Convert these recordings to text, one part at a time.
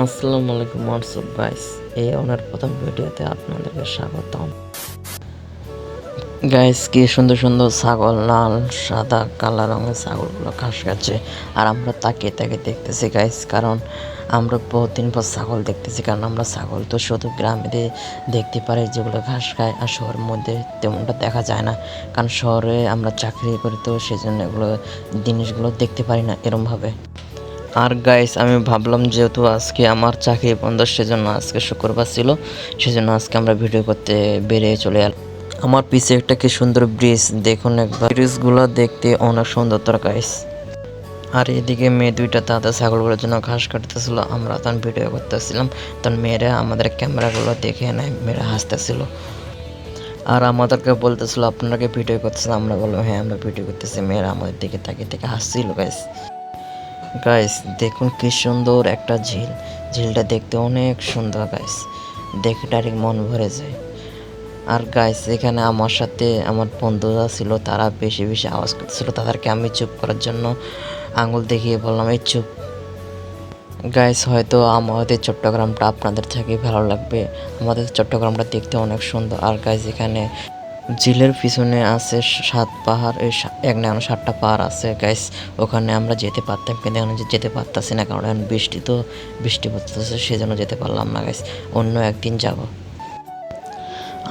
আসসালামু আলাইকুম WhatsApp guys, এই ওনার প্রথম ভিডিওতে আপনাদেরকে স্বাগতম। গাইস, কি সুন্দর সুন্দর ছাগল, লাল সাদা কালা রঙের ছাগলগুলো ঘাস খাচ্ছে আর আমরা তাকিয়ে তাকিয়ে দেখতেছি গাইস। কারণ আমরা বহুদিন পর ছাগল দেখতেছি, কারণ আমরা ছাগল তো শুধু গ্রামে দেখতে পারি যেগুলো ঘাস খায়, আর শহরের মধ্যে তেমনটা দেখা যায় না। কারণ শহরে আমরা চাকরি করি, তো সেই জন্য এগুলো জিনিসগুলো দেখতে পারি না এরমভাবে। আর গাইস, আমি ভাবলাম যেহেতু আজকে আমার চাকরি বন্ধ, সেজন্য আজকে শুক্রবার ছিল, সেজন্য আজকে আমরা ভিডিও করতে বেরিয়ে চলে এলাম। আমার পিছে একটা কি সুন্দর ব্রিজ, দেখুন একবার, ব্রিজগুলো দেখতে অনেক সুন্দর তো গাইস। আর এদিকে মেয়ে দুইটা তাদের ছাগলগুলোর জন্য ঘাস কাটতেছিল, আমরা তখন ভিডিও করতেছিলাম। তখন মেয়েরা আমাদের ক্যামেরাগুলো দেখে নেয়, মেয়েরা হাসতেছিল আর আমাদেরকে বলতেছিল আপনারা কি ভিডিও করতেছেন। আমরা বললাম হ্যাঁ আমরা ভিডিও করতেছি। মেয়েরা আমাদের দিকে তাকিয়ে থেকে হাসছিল গাইস। গাইস দেখুন কি সুন্দর একটা ঝিল, ঝিলটা দেখতে অনেক সুন্দর গাইস, দেখে ডাইরেক্ট মন ভরে যায়। আর গাইস এখানে আমার সাথে আমার বন্ধুরা ছিল, তারা বেশি বেশি আওয়াজ করতেছিল, তাদেরকে আমি চুপ করার জন্য আঙুল দেখিয়ে বললাম এই চুপ। গাইস হয়তো আমাদের চট্টগ্রামটা আপনাদের থেকে ভালো লাগবে, আমাদের চট্টগ্রামটা দেখতে অনেক সুন্দর। আর গাইস এখানে ঝিলের পিছনে আছে 7 পাহাড়, এই এক না 7টা পাহাড় আছে গাইস। ওখানে আমরা যেতে পারতাম, কিন্তু এখন যেতে পারতাছি না, কারণ এখন বৃষ্টি পড়তেছে, সেজন্য যেতে পারলাম না গাইস। অন্য একদিন যাব।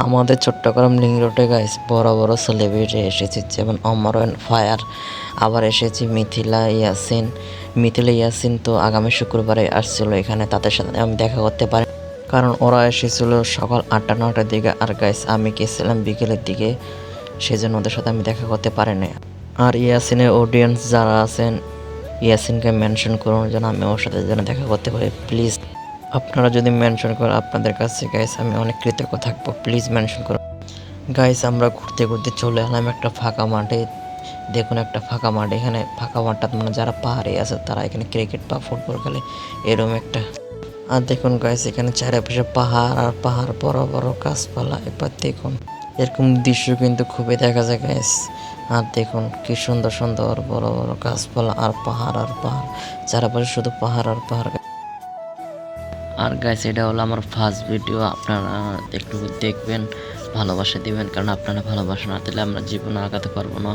আমাদের চট্টগ্রাম লিং রোডে গাইস বড় বড় সেলিব্রিটি এসেছে, যেমন অমরায়ণ ফায়ার, আবার এসেছে মিথিলা ইয়াসিন তো আগামী শুক্রবারে আসছিল এখানে, তাদের সাথে আমি দেখা করতে পারি, কারণ ওরা এসেছিল সকাল 8টা-9টার দিকে। আর গাইস আমি গেছিলাম বিকেলের দিকে, সেজন্য ওদের সাথে আমি দেখা করতে পারিনি। আর ইয়াসিনের অডিয়েন্স যারা আছেন, ইয়াসিনকে মেনশন করুন যেন আমি ওর সাথে যেন দেখা করতে পারি প্লিজ। আপনারা যদি মেনশন করেন আপনাদের কাছে গাইস আমি অনেক কৃতজ্ঞ থাকবো, প্লিজ মেনশন করুন। গাইস আমরা ঘুরতে ঘুরতে চলে এলাম একটা ফাঁকা মাঠে। দেখুন একটা ফাঁকা মাঠ, এখানে ফাঁকা মাঠটা মানে যারা পাহাড়ে আছে তারা এখানে ক্রিকেট বা ফুটবল খেলে, এরকম একটা। আর দেখুন গাইস এখানে চারিপাশে পাহাড় আর পাহাড়, বড় বড় গাছপালা। এবার দেখুন এরকম দৃশ্য কিন্তু খুবই দেখা যায় গাইস। আর দেখুন কি সুন্দর সুন্দর বড় বড় গাছপালা আর পাহাড়, চারপাশে শুধু পাহাড় আর পাহাড়। আর গাইস এটা হলো আমার ফার্স্ট ভিডিও, আপনারা একটু দেখবেন, ভালোবাসা দিবেন, কারণ আপনারা ভালোবাসা না দিলে আমরা জীবনে আগাতে পারবো না।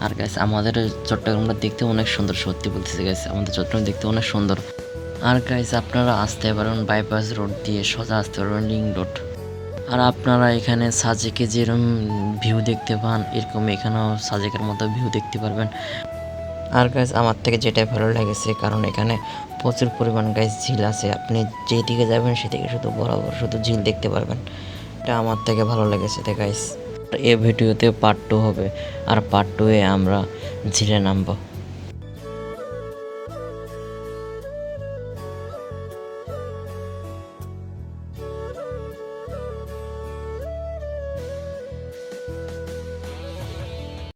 আর গাইস আমাদের চট্টগ্রামটা দেখতে অনেক সুন্দর, সত্যি বলতেছি গাইস, আমাদের চট্টগ্রাম দেখতে অনেক সুন্দর। আর গাইস আপনারা আসতে পারেন বাইপাস রোড দিয়ে, সোজা আসতে পারবেন লিং রোড। আর আপনারা এখানে সাজেকে যেরকম ভিউ দেখতে পান, এরকম এখানেও সাজেকের মতো ভিউ দেখতে পারবেন। আর গাইস আমার থেকে যেটাই ভালো লেগেছে, কারণ এখানে প্রচুর পরিমাণ গাইস ঝিল আছে, আপনি যেদিকে যাবেন সেদিকে শুধু বরাবর শুধু ঝিল দেখতে পারবেন। এটা আমার থেকে ভালো লেগেছে গাইস। এই ভিডিওতে পার্ট 2 হবে, আর পার্ট 2-এ আমরা ঝিলে নামবো।